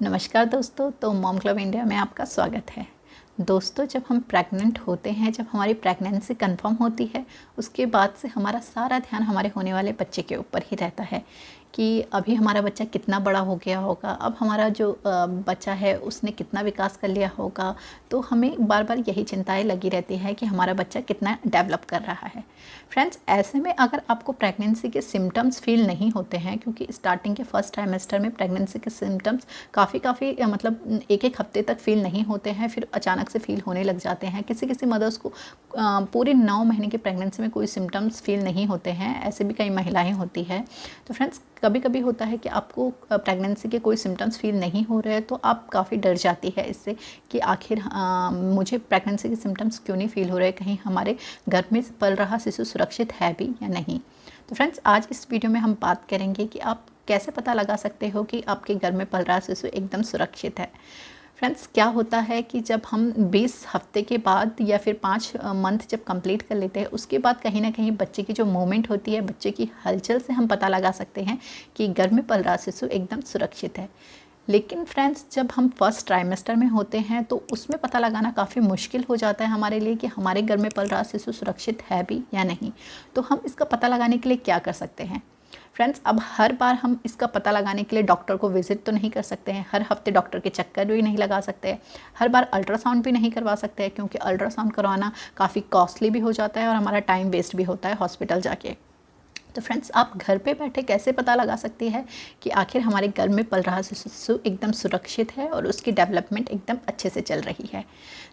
नमस्कार दोस्तों, तो मॉम क्लब इंडिया में आपका स्वागत है। दोस्तों, जब हम प्रेग्नेंट होते हैं, जब हमारी प्रेगनेंसी कंफर्म होती है, उसके बाद से हमारा सारा ध्यान हमारे होने वाले बच्चे के ऊपर ही रहता है कि अभी हमारा बच्चा कितना बड़ा हो गया होगा, अब हमारा जो बच्चा है उसने कितना विकास कर लिया होगा। तो हमें बार बार यही चिंताएं लगी रहती है कि हमारा बच्चा कितना डेवलप कर रहा है। फ्रेंड्स, ऐसे में अगर आपको प्रेगनेंसी के सिम्टम्स फील नहीं होते हैं, क्योंकि स्टार्टिंग के फर्स्ट ट्राइमेस्टर में प्रेगनेंसी के सिम्टम्स काफ़ी मतलब एक एक हफ्ते तक फील नहीं होते हैं, फिर अचानक से फील होने लग जाते हैं। किसी किसी मदर्स को पूरे 9 महीने की प्रेगनेंसी में कोई सिम्टम्स फील नहीं होते हैं, ऐसे भी कई महिलाएं होती है। तो फ्रेंड्स, कभी कभी होता है कि आपको प्रेगनेंसी के कोई सिम्टम्स फील नहीं हो रहे हैं, तो आप काफ़ी डर जाती है इससे कि आखिर मुझे प्रेगनेंसी के सिम्टम्स क्यों नहीं फील हो रहे, कहीं हमारे घर में पल रहा शिशु सुरक्षित है भी या नहीं। तो फ्रेंड्स, आज इस वीडियो में हम बात करेंगे कि आप कैसे पता लगा सकते हो कि आपके घर में पल रहा शिशु एकदम सुरक्षित है। फ्रेंड्स, क्या होता है कि जब हम 20 हफ्ते के बाद या फिर 5 मंथ जब कंप्लीट कर लेते हैं, उसके बाद कहीं ना कहीं बच्चे की जो मूवमेंट होती है, बच्चे की हलचल से हम पता लगा सकते हैं कि घर में पल रहा शिशु एकदम सुरक्षित है। लेकिन फ्रेंड्स, जब हम फर्स्ट ट्राइमेस्टर में होते हैं तो उसमें पता लगाना काफ़ी मुश्किल हो जाता है हमारे लिए कि हमारे घर में पल रहा शिशु सुरक्षित है भी या नहीं। तो हम इसका पता लगाने के लिए क्या कर सकते हैं? फ्रेंड्स, अब हर बार हम इसका पता लगाने के लिए डॉक्टर को विजिट तो नहीं कर सकते हैं, हर हफ्ते डॉक्टर के चक्कर भी नहीं लगा सकते हैं, हर बार अल्ट्रासाउंड भी नहीं करवा सकते हैं, क्योंकि अल्ट्रासाउंड करवाना काफ़ी कॉस्टली भी हो जाता है और हमारा टाइम वेस्ट भी होता है हॉस्पिटल जाके। तो फ्रेंड्स, आप घर पे बैठे कैसे पता लगा सकती है कि आखिर हमारे घर में पल रहा शिशु एकदम सुरक्षित है और उसकी डेवलपमेंट एकदम अच्छे से चल रही है।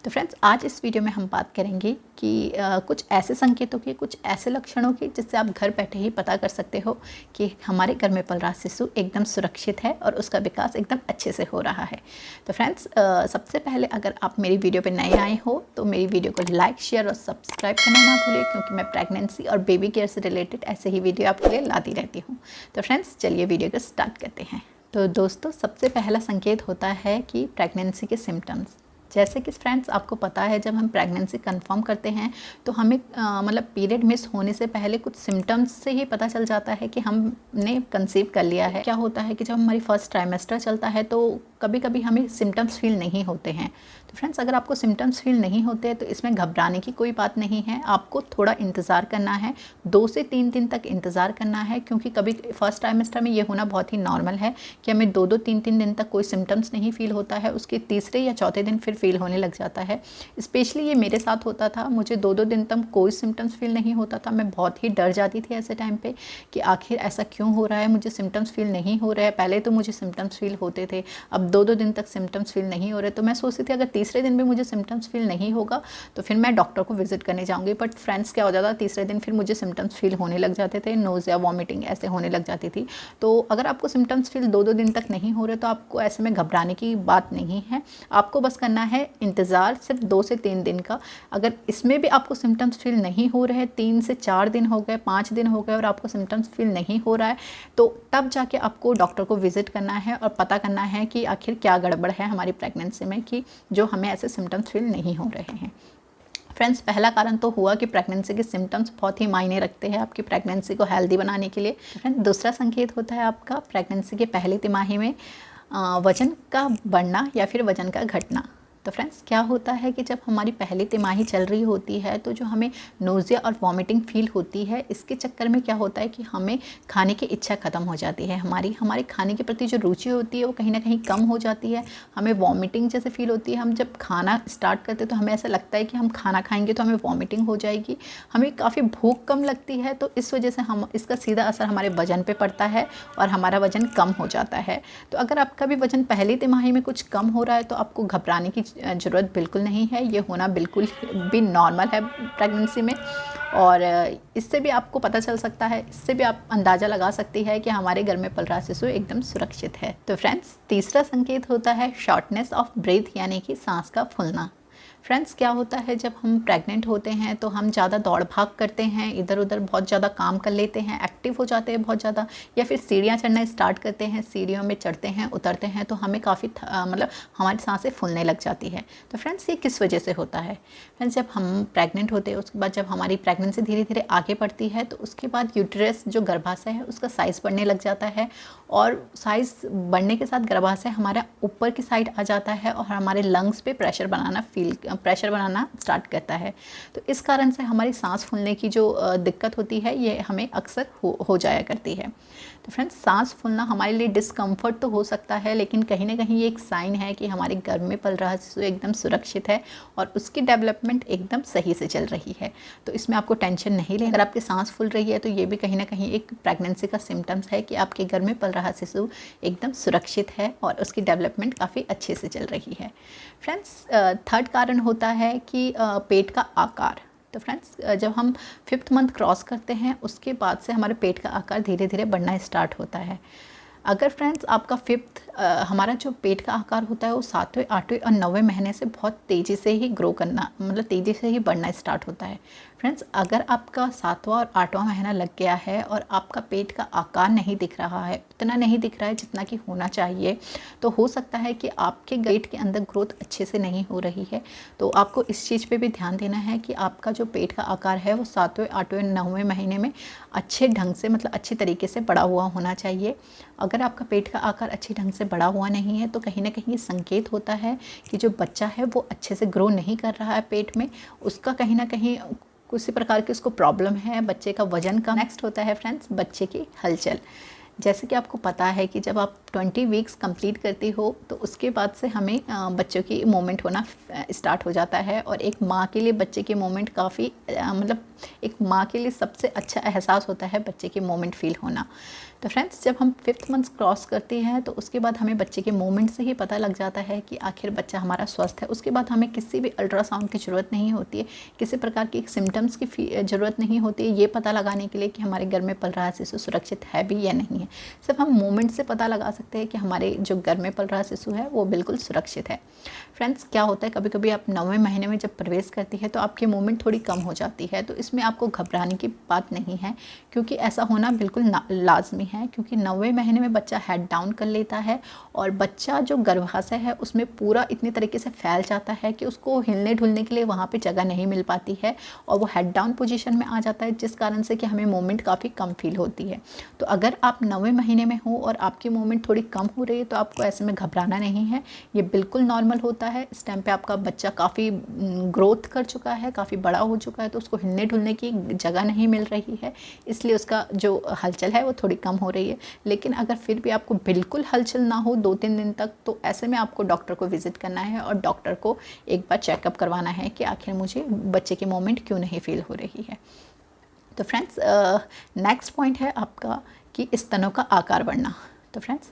तो फ्रेंड्स, आज इस वीडियो में हम बात करेंगे कि कुछ ऐसे संकेतों के, कुछ ऐसे लक्षणों के जिससे आप घर बैठे ही पता कर सकते हो कि हमारे घर में पल रहा शिशु एकदम सुरक्षित है और उसका विकास एकदम अच्छे से हो रहा है। तो फ्रेंड्स, सबसे पहले अगर आप मेरी वीडियो पर नए आए हो तो मेरी वीडियो को लाइक, शेयर और सब्सक्राइब करना ना भूलिए, क्योंकि मैं प्रेगनेंसी और बेबी केयर से रिलेटेड ऐसे ही वीडियो आपके लिए लाती रहती हूँ। तो फ्रेंड्स, चलिए वीडियो को स्टार्ट करते हैं। तो दोस्तों, सबसे पहला संकेत होता है कि प्रेगनेंसी के सिम्टम्स। जैसे कि फ्रेंड्स, आपको पता है जब हम प्रेगनेंसी कंफर्म करते हैं तो हमें मतलब पीरियड मिस होने से पहले कुछ सिम्टम्स से ही पता चल जाता है कि हमने कंसीव कर लिया है। क्या होता है कि जब हमारी फर्स्ट ट्राइमेस्टर चलता है तो कभी कभी हमें सिम्टम्स फील नहीं होते हैं। तो फ्रेंड्स, अगर आपको सिम्टम्स फील नहीं होते तो इसमें घबराने की कोई बात नहीं है, आपको थोड़ा इंतज़ार करना है, 2 से 3 दिन तक इंतज़ार करना है, क्योंकि कभी फर्स्ट ट्राइमेस्टर में ये होना बहुत ही नॉर्मल है कि हमें 2-2, 3-3 दिन तक कोई सिम्टम्स नहीं फील होता है, उसके तीसरे या चौथे दिन फिर फील होने लग जाता है। स्पेशली ये मेरे साथ होता था, मुझे 2-2 दिन तक कोई सिम्टम्स फील नहीं होता था। मैं बहुत ही डर जाती थी ऐसे टाइम पे कि आखिर ऐसा क्यों हो रहा है, मुझे सिम्टम्स फील नहीं हो रहे हैं। पहले तो मुझे सिम्टम्स फील होते थे, अब 2-2 दिन तक सिम्टम्स फील नहीं हो रहे। तो मैं सोचती थी अगर तीसरे दिन भी मुझे सिम्टम्स फील नहीं होगा तो फिर मैं डॉक्टर को विजिट करने जाऊंगी। बट फ्रेंड्स, क्या हो जाता, तीसरे दिन फिर मुझे सिम्टम्स फील होने लग जाते थे, नोज़िया, वॉमिटिंग ऐसे होने लग जाती थी। तो अगर आपको सिम्टम्स फील 2-2 दिन तक नहीं हो रहे तो आपको ऐसे में घबराने की बात नहीं है, आपको बस करना है इंतज़ार सिर्फ 2 से 3 दिन का। अगर इसमें भी आपको सिम्टम्स फील नहीं हो रहे हैं, 3 से 4 दिन हो गए, 5 दिन हो गए और आपको सिम्टम्स फील नहीं हो रहा है, तो तब जाके आपको डॉक्टर को विजिट करना है और पता करना है कि आखिर क्या गड़बड़ है हमारी प्रेगनेंसी में कि जो हमें ऐसे सिम्टम्स फील नहीं हो रहे हैं। फ्रेंड्स, पहला कारण तो हुआ कि प्रेगनेंसी के सिम्टम्स बहुत ही मायने रखते हैं आपकी प्रेगनेंसी को हेल्दी बनाने के लिए। फ्रेंड्स, दूसरा संकेत होता है आपका प्रेगनेंसी के पहली तिमाही में वज़न का बढ़ना या फिर वज़न का घटना। तो फ्रेंड्स, क्या होता है कि जब हमारी पहली तिमाही चल रही होती है तो जो हमें नोज़िया और वॉमिटिंग फील होती है, इसके चक्कर में क्या होता है कि हमें खाने की इच्छा ख़त्म हो जाती है, हमारे खाने के प्रति जो रुचि होती है वो कहीं ना कहीं कम हो जाती है, हमें वॉमिटिंग जैसे फील होती है। हम जब खाना स्टार्ट करते तो हमें ऐसा लगता है कि हम खाना खाएंगे तो हमें वॉमिटिंग हो जाएगी, हमें काफ़ी भूख कम लगती है। तो इस वजह से हम इसका सीधा असर हमारे वज़न पर पड़ता है और हमारा वज़न कम हो जाता है। तो अगर आपका भी वज़न पहली तिमाही में कुछ कम हो रहा है तो आपको घबराने की ज़रूरत बिल्कुल नहीं है, ये होना बिल्कुल भी नॉर्मल है प्रेगनेंसी में। और इससे भी आपको पता चल सकता है, इससे भी आप अंदाज़ा लगा सकती है कि हमारे घर में पल रहा शिशु एकदम सुरक्षित है। तो फ्रेंड्स, तीसरा संकेत होता है शॉर्टनेस ऑफ ब्रेथ, यानी कि सांस का फूलना। फ्रेंड्स क्या होता है जब हम प्रेग्नेंट होते हैं तो हम ज़्यादा दौड़ भाग करते हैं, इधर उधर बहुत ज़्यादा काम कर लेते हैं, एक्टिव हो जाते हैं बहुत ज़्यादा, या फिर सीढ़ियाँ चढ़ना स्टार्ट करते हैं, सीढ़ियों में चढ़ते हैं उतरते हैं तो हमें काफ़ी मतलब हमारी सांसें फूलने लग जाती है। तो फ्रेंड्स ये किस वजह से होता है? फ्रेंड्स जब हम प्रेग्नेंट होते हैं उसके बाद जब हमारी प्रेगनेंसी धीरे धीरे आगे बढ़ती है तो उसके बाद यूट्रस जो गर्भाशय है उसका साइज़ बढ़ने लग जाता है, और साइज़ बढ़ने के साथ गर्भाशय हमारा ऊपर की साइड आ जाता है और हमारे लंग्स पे प्रेशर बनाना स्टार्ट करता है। तो इस कारण से हमारी सांस फूलने की जो दिक्कत होती है ये हमें अक्सर हो जाया करती है। तो फ्रेंड्स सांस फूलना हमारे लिए डिस्कम्फर्ट तो हो सकता है, लेकिन कहीं ना कहीं ये एक साइन है कि हमारे गर्भ में पल रहा शिशु एकदम सुरक्षित है और उसकी डेवलपमेंट एकदम सही से चल रही है। तो इसमें आपको टेंशन नहीं लेना। अगर आपकी सांस फूल रही है तो ये भी कहीं ना कहीं एक प्रेगनेंसी का सिम्टम्स है कि आपके गर्भ में पल रहा शिशु एकदम सुरक्षित है और उसकी डेवलपमेंट काफ़ी अच्छे से चल रही है। फ्रेंड्स थर्ड कारण होता है कि पेट का आकार। तो फ्रेंड्स जब हम 5th मंथ क्रॉस करते हैं उसके बाद से हमारे पेट का आकार धीरे धीरे बढ़ना स्टार्ट होता है। अगर फ्रेंड्स आपका हमारा जो पेट का आकार होता है वो 7वें 8वें और 9वें महीने से बहुत तेज़ी से ही ग्रो करना, मतलब तेज़ी से ही बढ़ना स्टार्ट होता है। फ्रेंड्स अगर आपका 7वां और 8वां महीना लग गया है और आपका पेट का आकार नहीं दिख रहा है, उतना नहीं दिख रहा है जितना कि होना चाहिए, तो हो सकता है कि आपके पेट के अंदर ग्रोथ अच्छे से नहीं हो रही है। तो आपको इस चीज़ पे भी ध्यान देना है कि आपका जो पेट का आकार है वो 7वें 8वें 9वें महीने में अच्छे ढंग से, मतलब अच्छी तरीके से बड़ा हुआ होना चाहिए। अगर आपका पेट का आकार अच्छी ढंग से बड़ा हुआ नहीं है तो कहीं ना कहीं ये संकेत होता है कि जो बच्चा है वो अच्छे से ग्रो नहीं कर रहा है पेट में, उसका कहीं ना कहीं किसी प्रकार की उसको प्रॉब्लम है, बच्चे का वजन कम। नेक्स्ट होता है फ्रेंड्स बच्चे की हलचल। जैसे कि आपको पता है कि जब आप 20 वीक्स कंप्लीट करती हो तो उसके बाद से हमें बच्चों की मूवमेंट होना स्टार्ट हो जाता है, और एक माँ के लिए बच्चे की मूवमेंट काफ़ी मतलब एक माँ के लिए सबसे अच्छा एहसास होता है बच्चे की मूवमेंट फील होना। तो फ्रेंड्स जब हम 5th मंथ क्रॉस करते हैं तो उसके बाद हमें बच्चे के मूवमेंट से ही पता लग जाता है कि आखिर बच्चा हमारा स्वस्थ है। उसके बाद हमें किसी भी अल्ट्रासाउंड की ज़रूरत नहीं होती है, किसी प्रकार की सिम्टम्स की ज़रूरत नहीं होती है ये पता लगाने के लिए कि हमारे घर में पल रहा शिशु सुरक्षित है भी या नहीं है। सिर्फ हम मूवमेंट से पता लगा सकते हैं कि हमारे जो घर में पल रहा शिशु है वो बिल्कुल सुरक्षित है। फ्रेंड्स क्या होता है, कभी कभी आप 9वें महीने में जब प्रवेश करती है तो आपकी मूवमेंट थोड़ी कम हो जाती है, तो इसमें आपको घबराने की बात नहीं है, क्योंकि ऐसा होना बिल्कुल लाजमी है। क्योंकि 9वें महीने में बच्चा हेड डाउन कर लेता है और बच्चा जो गर्भाशय है उसमें पूरा इतने तरीके से फैल जाता है कि उसको हिलने ढुलने के लिए वहाँ पे जगह नहीं मिल पाती है और वो हेड डाउन पोजीशन में आ जाता है, जिस कारण से कि हमें मूवमेंट काफ़ी कम फील होती है। तो अगर आप 9वें महीने में हो और आपकी मूवमेंट थोड़ी कम हो रही है तो आपको ऐसे में घबराना नहीं है, ये बिल्कुल नॉर्मल होता है। इस टाइम पे आपका बच्चा काफ़ी ग्रोथ कर चुका है, काफ़ी बड़ा हो चुका है, तो उसको हिलने ढुलने की जगह नहीं मिल रही है, इसलिए उसका जो हलचल है वो थोड़ी कम हो रही है। लेकिन अगर फिर भी आपको बिल्कुल हलचल ना हो 2-3 दिन तक, तो ऐसे में आपको डॉक्टर को विजिट करना है और डॉक्टर को एक बार चेकअप करवाना है कि आखिर मुझे बच्चे की मूवमेंट क्यों नहीं फील हो रही है। तो फ्रेंड्स नेक्स्ट पॉइंट है आपका कि स्तनों का आकार बढ़ना। तो फ्रेंड्स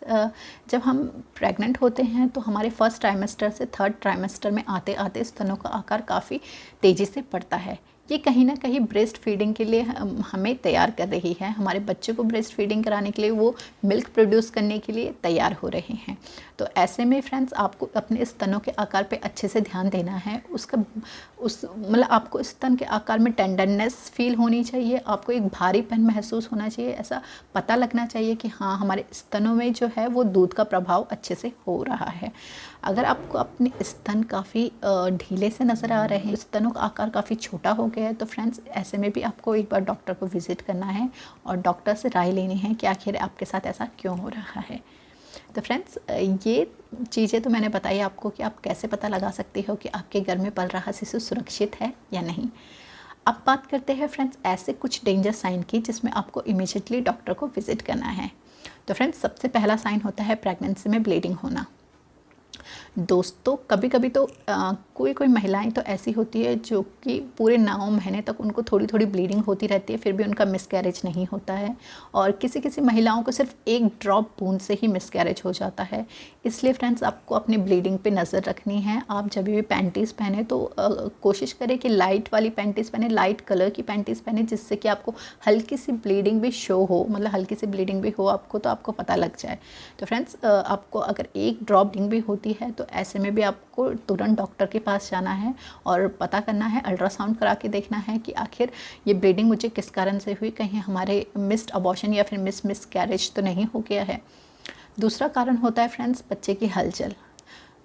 जब हम प्रेग्नेंट होते हैं तो हमारे फर्स्ट ट्राइमेस्टर से 3rd ट्राइमेस्टर में आते आते स्तनों का आकार काफ़ी तेज़ी से बढ़ता है। ये कहीं ना कहीं ब्रेस्ट फीडिंग के लिए हमें तैयार कर रही है, हमारे बच्चे को ब्रेस्ट फीडिंग कराने के लिए वो मिल्क प्रोड्यूस करने के लिए तैयार हो रहे हैं। तो ऐसे में फ्रेंड्स आपको अपने स्तनों के आकार पे अच्छे से ध्यान देना है। मतलब आपको स्तन के आकार में टेंडरनेस फील होनी चाहिए, आपको एक भारीपन महसूस होना चाहिए, ऐसा पता लगना चाहिए कि हाँ हमारे स्तनों में जो है वो दूध का प्रभाव अच्छे से हो रहा है। अगर आपको अपने स्तन काफ़ी ढीले से नज़र आ रहे हैं, स्तनों का आकार काफ़ी छोटा हो गया है, तो फ्रेंड्स ऐसे में भी आपको एक बार डॉक्टर को विज़िट करना है और डॉक्टर से राय लेनी है कि आखिर आपके साथ ऐसा क्यों हो रहा है। तो फ्रेंड्स ये चीज़ें तो मैंने बताई आपको कि आप कैसे पता लगा सकते हो कि आपके घर में पल रहा शिशु सुरक्षित है या नहीं। अब बात करते हैं फ्रेंड्स ऐसे कुछ डेंजर साइन की जिसमें आपको इमीडिएटली डॉक्टर को विज़िट करना है। तो फ्रेंड्स सबसे पहला साइन होता है प्रेगनेंसी में ब्लीडिंग होना। दोस्तों कभी कभी तो कोई महिलाएं तो ऐसी होती है जो कि पूरे 9 महीने तक उनको थोड़ी थोड़ी ब्लीडिंग होती रहती है, फिर भी उनका मिसकैरेज नहीं होता है, और किसी महिलाओं को सिर्फ एक ड्रॉप बूंद से ही मिसकैरेज हो जाता है। इसलिए फ्रेंड्स आपको अपनी ब्लीडिंग पे नज़र रखनी है। आप जब भी पैंटीज़ पहने तो कोशिश करें कि लाइट वाली पैंटीज़ पहने, लाइट कलर की पैंटीज़ पहने, जिससे कि आपको हल्की सी ब्लीडिंग भी शो हो, मतलब हल्की सी ब्लीडिंग भी हो आपको, तो आपको पता लग जाए। तो फ्रेंड्स आपको अगर एक ड्रॉप ब्लीडिंग भी होती है तो ऐसे में भी आपको तुरंत डॉक्टर के पास जाना है और पता करना है, अल्ट्रासाउंड करा के देखना है कि आखिर ये ब्लीडिंग मुझे किस कारण से हुई, कहीं हमारे मिस्ड अबॉर्शन या फिर मिसकैरेज तो नहीं हो गया है। दूसरा कारण होता है फ्रेंड्स बच्चे की हलचल।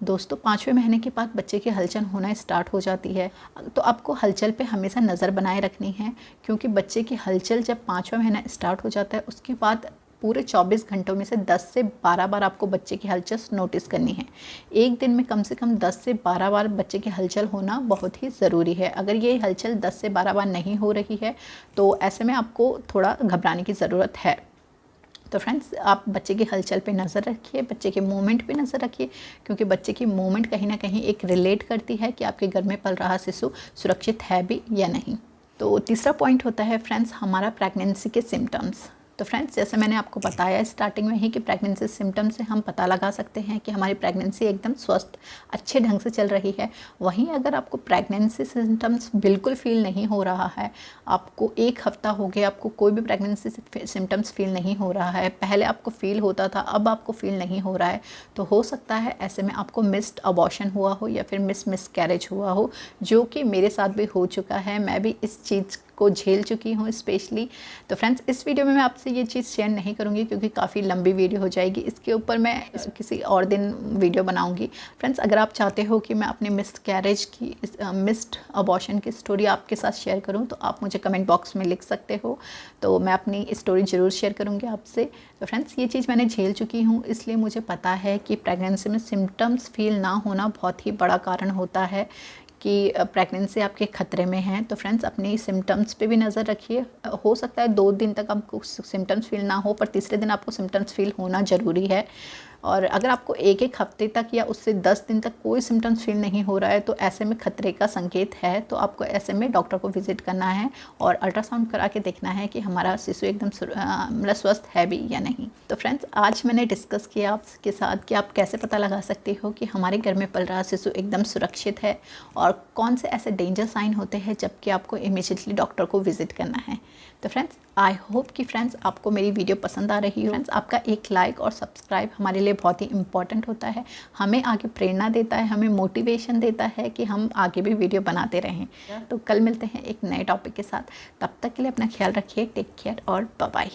दोस्तों 5वें महीने के बाद बच्चे की हलचल होना स्टार्ट हो जाती है, तो आपको हलचल पे हमेशा नज़र बनाए रखनी है, क्योंकि बच्चे की हलचल जब 5वां महीना स्टार्ट हो जाता है उसके बाद पूरे 24 घंटों में से 10 से 12 बार आपको बच्चे की हलचल नोटिस करनी है। एक दिन में कम से कम 10 से 12 बार बच्चे की हलचल होना बहुत ही ज़रूरी है। अगर ये हलचल 10 से 12 बार नहीं हो रही है तो ऐसे में आपको थोड़ा घबराने की ज़रूरत है। तो फ्रेंड्स आप बच्चे की हलचल पे नज़र रखिए, बच्चे के मूवमेंट पे नज़र रखिए, क्योंकि बच्चे की मूवमेंट कहीं ना कहीं एक रिलेट करती है कि आपके घर में पल रहा शिशु सुरक्षित है भी या नहीं। तो तीसरा पॉइंट होता है फ्रेंड्स हमारा प्रेगनेंसी के सिम्टम्स। तो फ्रेंड्स जैसे मैंने आपको बताया स्टार्टिंग में ही कि प्रेगनेंसी सिम्टम से हम पता लगा सकते हैं कि हमारी प्रेगनेंसी एकदम स्वस्थ अच्छे ढंग से चल रही है। वहीं अगर आपको प्रेगनेंसी सिम्टम्स बिल्कुल फील नहीं हो रहा है, आपको 1 हफ्ता हो गया आपको कोई भी प्रेगनेंसी सिम्टम्स फील नहीं हो रहा है, पहले आपको फील होता था अब आपको फील नहीं हो रहा है, तो हो सकता है ऐसे में आपको मिस्ड अबॉर्शन हुआ हो या फिर मिसकैरेज हुआ हो, जो कि मेरे साथ भी हो चुका है। मैं भी इस चीज़ को झेल चुकी हूँ स्पेशली। तो फ्रेंड्स इस वीडियो में मैं आपसे ये चीज़ शेयर नहीं करूँगी क्योंकि काफ़ी लंबी वीडियो हो जाएगी, इसके ऊपर मैं किसी और दिन वीडियो बनाऊँगी। फ्रेंड्स अगर आप चाहते हो कि मैं अपने मिसकैरेज की मिस्ड अबॉर्शन की स्टोरी आपके साथ शेयर करूँ तो आप मुझे कमेंट बॉक्स में लिख सकते हो, तो मैं अपनी स्टोरी ज़रूर शेयर करूँगी आपसे। तो फ्रेंड्स ये चीज़ मैंने झेल चुकी हूँ, इसलिए मुझे पता है कि प्रेगनेंसी में सिम्टम्स फील ना होना बहुत ही बड़ा कारण होता है कि प्रेगनेंसी आपके ख़तरे में है। तो फ्रेंड्स अपनी सिम्टम्स पे भी नज़र रखिए। हो सकता है 2 दिन तक आपको सिम्टम्स फील ना हो, पर तीसरे दिन आपको सिम्टम्स फील होना ज़रूरी है। और अगर आपको 1-1 हफ्ते तक या उससे 10 दिन तक कोई सिम्टम्स फील नहीं हो रहा है तो ऐसे में खतरे का संकेत है, तो आपको ऐसे में डॉक्टर को विजिट करना है और अल्ट्रासाउंड करा के देखना है कि हमारा शिशु एकदम मतलब स्वस्थ है भी या नहीं। तो फ्रेंड्स आज मैंने डिस्कस किया आपके साथ कि आप कैसे पता लगा सकते हो कि हमारे घर में पल रहा शिशु एकदम सुरक्षित है और कौन से ऐसे डेंजर साइन होते हैं जबकि आपको इमीडिएटली डॉक्टर को विजिट करना है। तो फ्रेंड्स आई होप कि फ्रेंड्स आपको मेरी वीडियो पसंद आ रही हो। फ्रेंड्स आपका एक लाइक और सब्सक्राइब हमारे लिए बहुत ही इम्पॉर्टेंट होता है, हमें आगे प्रेरणा देता है, हमें मोटिवेशन देता है कि हम आगे भी वीडियो बनाते रहें। तो कल मिलते हैं एक नए टॉपिक के साथ, तब तक के लिए अपना ख्याल रखिए, टेक केयर और बाय बाय।